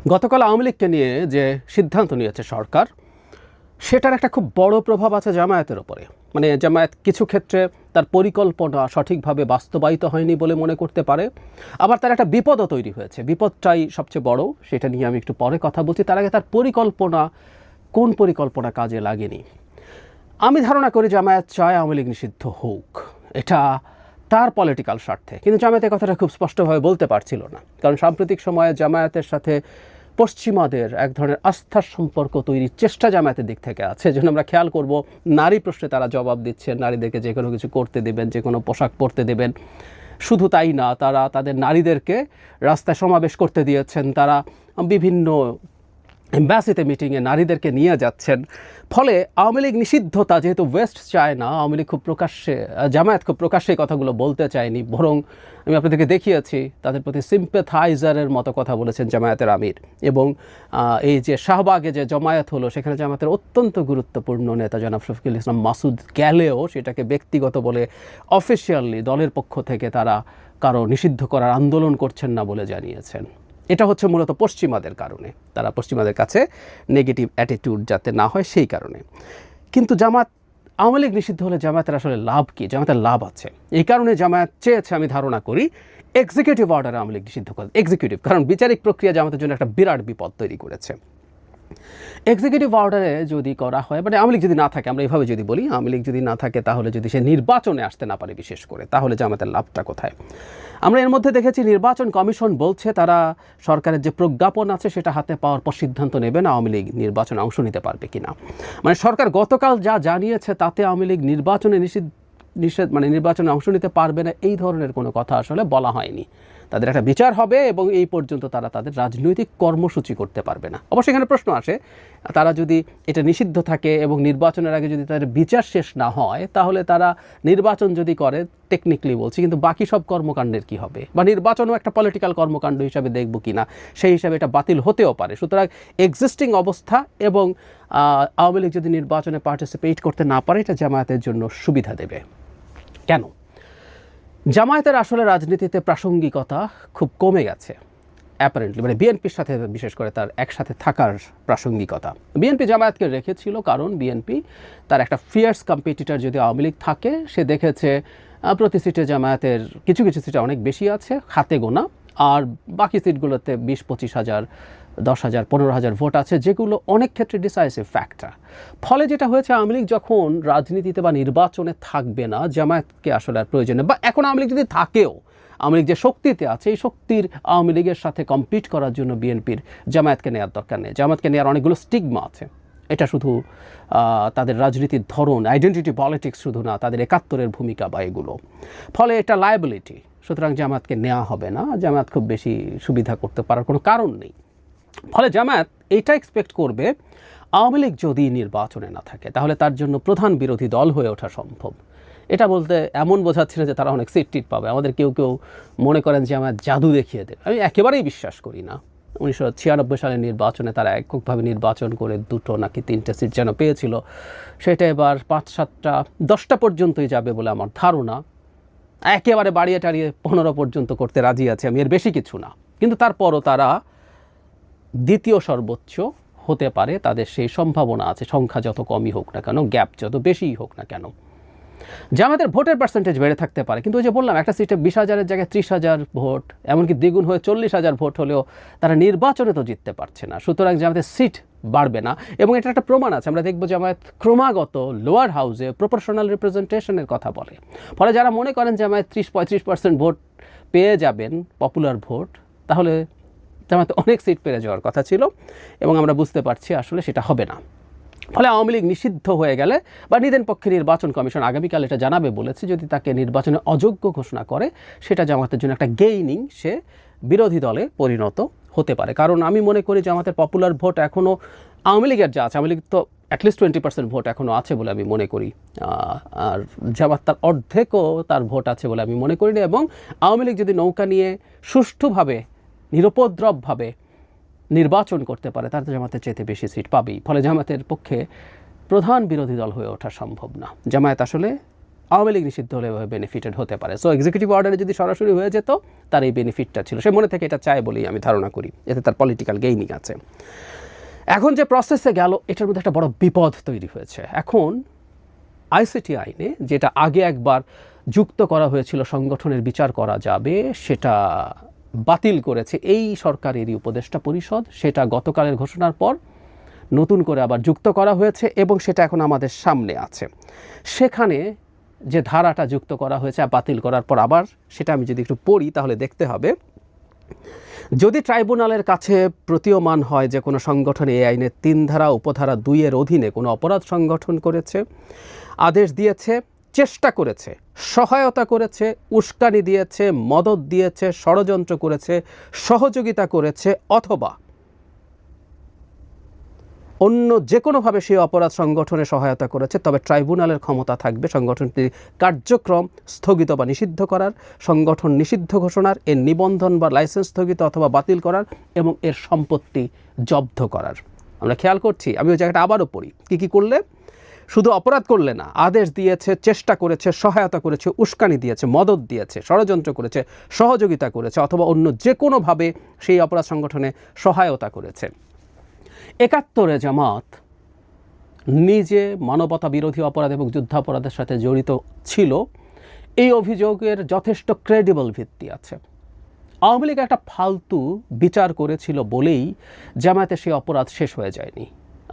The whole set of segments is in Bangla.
গতকাল আওয়ামী লীগকে নিয়ে যে সিদ্ধান্ত নিয়েছে সরকার, সেটার একটা খুব বড় প্রভাব আছে জামায়াতের ওপরে। মানে জামায়াত কিছু ক্ষেত্রে তার পরিকল্পনা সঠিকভাবে বাস্তবায়িত হয়নি বলে মনে করতে পারে, আবার তার একটা বিপদও তৈরি হয়েছে। বিপদটাই সবচেয়ে বড়, সেটা নিয়ে আমি একটু পরে কথা বলছি। তার আগে তার পরিকল্পনা, কোন পরিকল্পনা কাজে লাগেনি। আমি ধারণা করি জামায়াত চায় আওয়ামী লীগ নিষিদ্ধ হোক, এটা তার পলিটিক্যাল স্বার্থে। কিন্তু জামায়াতের কথাটা খুব স্পষ্টভাবে বলতে পারছিল না, কারণ সাম্প্রতিক সময়ে জামায়াতের সাথে পশ্চিমাদের এক ধরনের আস্থার সম্পর্ক তৈরির চেষ্টা জামায়াতের দিক থেকে আছে। যেন আমরা খেয়াল করব, নারী প্রশ্নে তারা জবাব দিচ্ছেন, নারীদেরকে যে কোনো কিছু করতে দেবেন, যে কোনো পোশাক পরতে দেবেন। শুধু তাই না, তারা তাদের নারীদেরকে রাস্তায় সমাবেশ করতে দিয়েছেন, তারা বিভিন্ন এম্বাসিতে মিটিংয়ে নারীদেরকে নিয়ে যাচ্ছেন। ফলে আওয়ামী লীগ নিষিদ্ধতা যেহেতু ওয়েস্ট চায় না, আওয়ামী লীগ খুব প্রকাশ্যে, জামায়াত খুব প্রকাশ্যে কথাগুলো বলতে চায়নি, বরং আমি আপনাদেরকে দেখিয়েছি তাদের প্রতি সিম্প্যাথাইজারের মতো কথা বলেছেন জামায়াতের আমির। এবং এই যে শাহবাগে যে জমায়েত হলো, সেখানে জামায়াতের অত্যন্ত গুরুত্বপূর্ণ নেতা জনাব শফিকুল ইসলাম মাসুদ গেলেও সেটাকে ব্যক্তিগত বলে অফিসিয়ালি দলের পক্ষ থেকে তারা কারো নিষিদ্ধ করার আন্দোলন করছেন না বলে জানিয়েছেন। এটা হচ্ছে মূলত পশ্চিমাদের কারণে, তারা পশ্চিমাদের কাছে নেগেটিভ অ্যাটিটিউড যাতে না হয় সেই কারণে। কিন্তু জামাত, আওয়ামী লীগ নিষিদ্ধ হলে জামায়াতের আসলে লাভ কী? জামায়াতের লাভ আছে, এই কারণে জামায়াত চেয়েছে, আমি ধারণা করি, এক্সিকিউটিভ অর্ডারে আওয়ামী লীগ নিষিদ্ধ করে। এক্সিকিউটিভ, কারণ বিচারিক প্রক্রিয়া জামাতের জন্য একটা বিরাট বিপদ তৈরি করেছে। এক্সিকিউটিভ অর্ডারে যদি করা হয়, মানে আওয়ামী লীগ যদি না থাকে, আমরা এইভাবে যদি বলি, আওয়ামী লীগ যদি না থাকে, তাহলে যদি সে নির্বাচনে আসতে না পারে বিশেষ করে, তাহলে জামাতের লাভটা কোথায়? আমরা এর মধ্যে দেখেছি নির্বাচন কমিশন বলছে তারা সরকারের যে প্রজ্ঞাপন আছে সেটা হাতে পাওয়ার পর সিদ্ধান্ত নেবেন আওয়ামী লীগ নির্বাচনে অংশ নিতে পারবে কিনা। মানে সরকার গতকাল যা জানিয়েছে তাতে আওয়ামী লীগ নির্বাচনে মানে নির্বাচনে অংশ নিতে পারবে না, এই ধরনের কোনো কথা আসলে বলা হয়নি। তাদের একটা বিচার হবে এবং এই পর্যন্ত তারা তাদের রাজনৈতিক কর্মসূচি করতে পারবে না। অবশ্যই এখানে প্রশ্ন আসে, তারা যদি এটা নিষিদ্ধ থাকে এবং নির্বাচনের আগে যদি তাদের বিচার শেষ না হয়, তাহলে তারা নির্বাচন যদি করে, টেকনিক্যালি বলছি, কিন্তু বাকি সব কর্মকাণ্ডের কি হবে? বা নির্বাচনও একটা পলিটিক্যাল কর্মকাণ্ড হিসাবে দেখব কিনা, সেই হিসাবে এটা বাতিল হতেও পারে। সুতরাং এক্সিস্টিং অবস্থা এবং আওয়ামী লীগ যদি নির্বাচনে পার্টিসিপেট করতে না পারে, এটা জামায়াতের জন্য সুবিধা দেবে। কেন? জামায়াতের আসলে রাজনীতিতে প্রাসঙ্গিকতা খুব কমে গেছে অ্যাপারেন্টলি, মানে বিএনপির সাথে বিশেষ করে তার একসাথে থাকার প্রাসঙ্গিকতা। বিএনপি জামায়াতকে রেখেছিল কারণ বিএনপি তার একটা ফিয়ার্স কম্পিটিটর যদি আওয়ামী লীগ থাকে, সে দেখেছে প্রতি সিটে জামায়াতের কিছু কিছু সিটে অনেক বেশি আছে, হাতে গোনা, আর বাকি সিটগুলোতে 20-25 হাজার, 10 হাজার, 15 হাজার ভোট আছে, যেগুলো অনেক ক্ষেত্রে ডিসাইসিভ ফ্যাক্টর। ফলে যেটা হয়েছে, আওয়ামী লীগ যখন রাজনীতিতে বা নির্বাচনে থাকবে না, জামায়াতকে আসলে আর প্রয়োজনে, বা এখন আওয়ামী লীগ যদি থাকেও, আওয়ামী লীগ যে শক্তিতে আছে, এই শক্তির আওয়ামী লীগের সাথে কম্পিট করার জন্য বিএনপির জামায়াতকে নেওয়ার দরকার নেই। জামায়াতকে নেওয়ার অনেকগুলো স্টিগমা আছে। এটা শুধু তাদের রাজনীতির ধরন, আইডেন্টিটি পলিটিক্স শুধু না, তাদের 71-এর ভূমিকা বা এগুলো, ফলে এটা লায়াবিলিটি। সুতরাং জামায়াতকে নেওয়া হবে না, জামায়াত খুব বেশি সুবিধা করতে পারার কোনো কারণ নেই। ফলে জামায়াত এটা এক্সপেক্ট করবে, আওয়ামী লীগ যদি নির্বাচনে না থাকে তাহলে তার জন্য প্রধান বিরোধী দল হয়ে ওঠা সম্ভব। এটা বলতে এমন বোঝাচ্ছে না যে তারা অনেক সিট টিট পাবে। আমাদের কেউ কেউ মনে করেন যে আমার জাদু দেখিয়ে দেবে, আমি একেবারেই বিশ্বাস করি না। 1996 সালের নির্বাচনে তারা এককভাবে নির্বাচন করে 2 নাকি 3টে সিট যেন পেয়েছিল, সেটা এবার 5, 7টা, 10টা পর্যন্তই যাবে বলে আমার ধারণা। একেবারে বাড়িয়ে টাড়িয়ে 15 পর্যন্ত করতে রাজি আছে, আমি এর বেশি কিছু না। কিন্তু তারপরও তারা দ্বিতীয় সর্বোচ্চ হতে পারে, তাদের সেই সম্ভাবনা আছে, সংখ্যা যত কমই হোক না কেন, গ্যাপ যত বেশিই হোক না কেন। জামায়াতের ভোটের পার্সেন্টেজ বেড়ে থাকতে পারে, কিন্তু ওই যে বললাম, একটা সিটে 20,000-এর জায়গায় 30,000 ভোট, এমনকি দ্বিগুণ হয়ে 40,000 ভোট হলেও তারা নির্বাচনে তো জিততে পারছে না। সুতরাং জামায়াতের সিট বাড়বে না, এবং এটা একটা প্রমাণ আছে। আমরা দেখব জামায়াত ক্রমাগত লোয়ার হাউসে প্রপোর্শনাল রিপ্রেজেন্টেশনের কথা বলে। ফলে যারা মনে করেন জামায়াত 30-35% ভোট পেয়ে যাবেন, পপুলার ভোট, তাহলে জামায়াত অনেক সিট পেয়ে যাওয়ার কথা ছিল, এবং আমরা বুঝতে পারছি আসলে সেটা হবে না। ফলে আওয়ামী লীগ নিষিদ্ধ হয়ে গেলে, বা নিদেন পক্ষে নির্বাচন কমিশন আগামীকাল এটা জানাবে বলেছে, যদি তাকে নির্বাচনে অযোগ্য ঘোষণা করে, সেটা জামাতের জন্য একটা গেইনিং, সে বিরোধী দলে পরিণত হতে পারে। কারণ আমি মনে করি জামাতের পপুলার ভোট এখনও আওয়ামী লীগের যা আছে, আওয়ামী লীগ তো অ্যাটলিস্ট 20% ভোট এখনও আছে বলে আমি মনে করি, আর জামাত তার অর্ধেকও তার ভোট আছে বলে আমি মনে করি না। এবং আওয়ামী লীগ যদি নৌকা নিয়ে সুষ্ঠুভাবে, নিরুপদ্রবভাবে নির্বাচন করতে পারে, তার জামাতের চাইতে বেশি সিট পাবেই। ফলে জামাতের পক্ষে প্রধান বিরোধী দল হয়ে ওঠা সম্ভব না। জামায়াত আসলে আওয়ামী লীগ নিষিদ্ধ হলে বেনিফিটেড হতে পারে। সো এক্সিকিউটিভ অর্ডারে যদি সরাসরি হয়ে যেত তার এই বেনিফিটটা ছিল, সে মনে থেকে এটা চায় বলেই আমি ধারণা করি, এতে তার পলিটিক্যাল গেইনিং আছে। এখন যে প্রসেসে গেল এটার মধ্যে একটা বড় বিপদ তৈরি হয়েছে। এখন আইসিটি আইনে যেটা আগে একবার যুক্ত করা হয়েছিল সংগঠনের বিচার করা যাবে, সেটা বাতিল করেছে এই সরকারেরই উপদেষ্টা পরিষদ। সেটা গতকালের ঘোষণার পর নতুন করে আবার যুক্ত করা হয়েছে এবং সেটা এখন আমাদের সামনে আছে। সেখানে যে ধারাটা যুক্ত করা হয়েছে বাতিল করার পর আবার সেটা আমি যদি একটু পড়ি তাহলে দেখতে হবে, যদি ট্রাইব্যুনালের কাছে প্রতীয়মান হয় যে কোনো সংগঠন এই আইনের ৩ ধারা উপধারা ২ অধীনে কোনো অপরাধ সংগঠন করেছে, আদেশ দিয়েছে, চেষ্টা করেছে, সহায়তা করেছে, উস্কানি দিয়েছে, মদদ দিয়েছে, ষড়যন্ত্র করেছে, সহযোগিতা করেছে অথবা অন্য যে কোনোভাবে সেই অপরাধ সংগঠনে সহায়তা করেছে, তবে ট্রাইব্যুনালের ক্ষমতা থাকবে সংগঠনটির কার্যক্রম স্থগিত বা নিষিদ্ধ করার, সংগঠন নিষিদ্ধ ঘোষণার, এর নিবন্ধন বা লাইসেন্স স্থগিত অথবা বাতিল করার এবং এর সম্পত্তি জব্দ করার। আমরা খেয়াল করছি, আমি ওই জায়গাটা আবারও পড়ি, কী করলে, শুধু অপরাধ করলে না, আদেশ দিয়েছে, চেষ্টা করেছে, সহায়তা করেছে, উস্কানি দিয়েছে, মদদ দিয়েছে, ষড়যন্ত্র করেছে, সহযোগিতা করেছে অথবা অন্য যে কোনোভাবে সেই অপরাধ সংগঠনে সহায়তা করেছে। ৭১ জামাত নিজে মানবতা বিরোধী অপরাধ এবং যুদ্ধাপরাধের সাথে জড়িত ছিল, এই অভিযোগের যথেষ্ট ক্রেডিবল ভিত্তি আছে। আওয়ামী লীগ একটা ফালতু বিচার করেছিল বলেই জামায়াতের সেই অপরাধ শেষ হয়ে যায়নি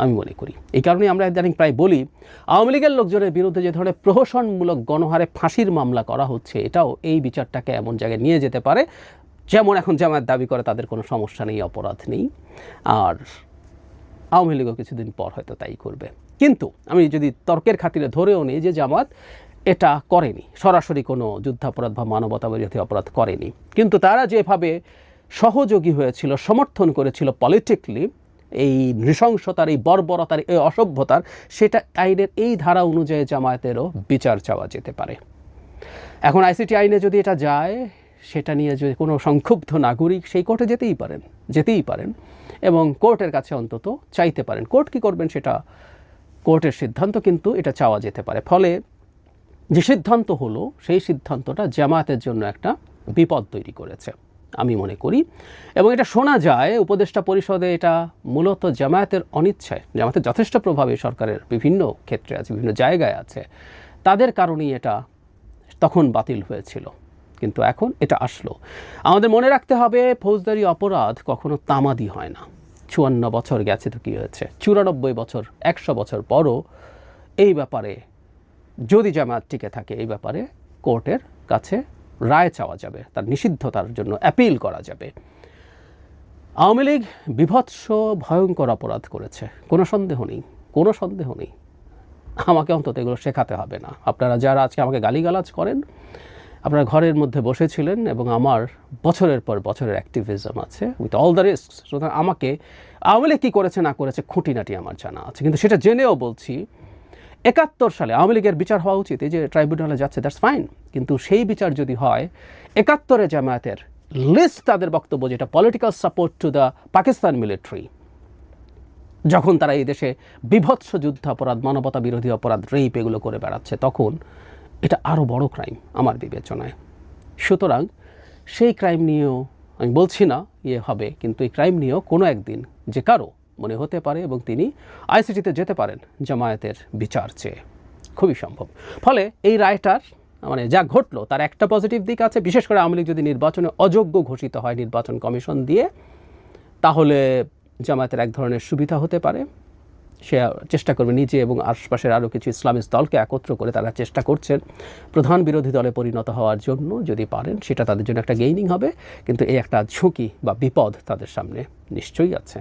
আমি মনে করি। এই কারণেই আমরা ইদানিং প্রায় বলি আওয়ামী লীগের লোকজনের বিরুদ্ধে যে ধরনের প্রহসনমূলক গণহারে ফাঁসির মামলা করা হচ্ছে, এটাও এই বিচারটাকে এমন জায়গায় নিয়ে যেতে পারে যেমন এখন জামায়াত দাবি করে তাদের কোনো সমস্যা নেই, অপরাধ নেই, আর আওয়ামী লীগও কিছুদিন পর হয়তো তাই করবে। কিন্তু আমি যদি তর্কের খাতিরে ধরেও নিই যে জামাত এটা করেনি, সরাসরি কোনো যুদ্ধাপরাধ বা মানবতা বিরোধী অপরাধ করেনি, কিন্তু তারা যেভাবে সহযোগী হয়েছিল, সমর্থন করেছিল পলিটিক্যালি এই নৃশংসতার, এই বর্বরতার, এই অসভ্যতার, সেটা আইনের এই ধারা অনুযায়ী জামায়াতেরও বিচার চাওয়া যেতে পারে। এখন আইসিটি আইনে যদি এটা যায়, সেটা নিয়ে যদি কোনো সংক্ষুব্ধ নাগরিক সেই কোর্টে যেতেই পারেন এবং কোর্টের কাছে অন্তত চাইতে পারেন। কোর্ট কী করবেন সেটা কোর্টের সিদ্ধান্ত, কিন্তু এটা চাওয়া যেতে পারে। ফলে যে সিদ্ধান্ত হলো সেই সিদ্ধান্তটা জামায়াতের জন্য একটা বিপদ তৈরি করেছে আমি মনে করি। এবং এটা শোনা যায় উপদেষ্টা পরিষদে এটা মূলত জামায়াতের অনিচ্ছায়, জামায়াতের যথেষ্ট প্রভাবে সরকারের বিভিন্ন ক্ষেত্রে আছে, বিভিন্ন জায়গায় আছে, তাদের কারণেই এটা তখন বাতিল হয়েছিল, কিন্তু এখন এটা আসলো। আমাদের মনে রাখতে হবে ফৌজদারি অপরাধ কখনো তামাদি হয় না। ৫৪ বছর গেছে তো কী হয়েছে, ৯৪ বছর, ১০০ বছর পরও এই ব্যাপারে যদি জামায়াত টিকে থাকে, এই ব্যাপারে কোর্টের কাছে রায় চাওয়া যাবে, তার নিষিদ্ধতার জন্য অ্যাপিল করা যাবে। আওয়ামী লীগ বিভৎস ভয়ঙ্কর অপরাধ করেছে, কোনো সন্দেহ নেই। আমাকে অন্তত এগুলো শেখাতে হবে না। আপনারা যারা আজকে আমাকে গালিগালাজ করেন, আপনারা ঘরের মধ্যে বসেছিলেন এবং আমার বছরের পর বছরের অ্যাক্টিভিজম আছে উইথ অল দ্য রিস্ক। সুতরাং আমাকে আওয়ামী লীগ কী করেছে না করেছে খুঁটিনাটি আমার জানা আছে, কিন্তু সেটা জেনেও বলছি ৭১ সালে আওয়ামী লীগের বিচার হওয়া উচিত। এই যে ট্রাইব্যুনালে যাচ্ছে, দ্যাটস ফাইন, কিন্তু সেই বিচার যদি হয় ৭১ জামায়াতের লিস্ট, তাদের বক্তব্য যেটা political support to the Pakistan military, যখন তারা এই দেশে বিভৎস যুদ্ধাপরাধ, মানবতা বিরোধী অপরাধ, রেপ এগুলো করে বেড়াচ্ছে, তখন এটা আরও বড় ক্রাইম আমার বিবেচনায়। সুতরাং সেই ক্রাইম নিয়েও আমি বলছি না হবে, কিন্তু এই ক্রাইম নিয়েও কোনো একদিন যে কারো মনে হতে পারে এবং তিনি আইসিটিতে যেতে পারেন জামায়াতের বিচার চেয়ে, খুবই সম্ভব। ফলে এই রায়টার যা ঘটলো তার একটা পজিটিভ দিক আছে, বিশেষ করে আওয়ামী লীগ যদি নির্বাচনে অযোগ্য ঘোষিত হয় নির্বাচন কমিশন দিয়ে, তাহলে জামায়াতের এক ধরনের সুবিধা হতে পারে। সে চেষ্টা করবে নিজে এবং আশপাশের আরও কিছু ইসলামিস্ট দলকে একত্র করে, তারা চেষ্টা করছেন প্রধান বিরোধী দলে পরিণত হওয়ার জন্য, যদি পারেন সেটা তাদের জন্য একটা গেইনিং হবে, কিন্তু এই একটা ঝুঁকি বা বিপদ তাদের সামনে নিশ্চয়ই আছে।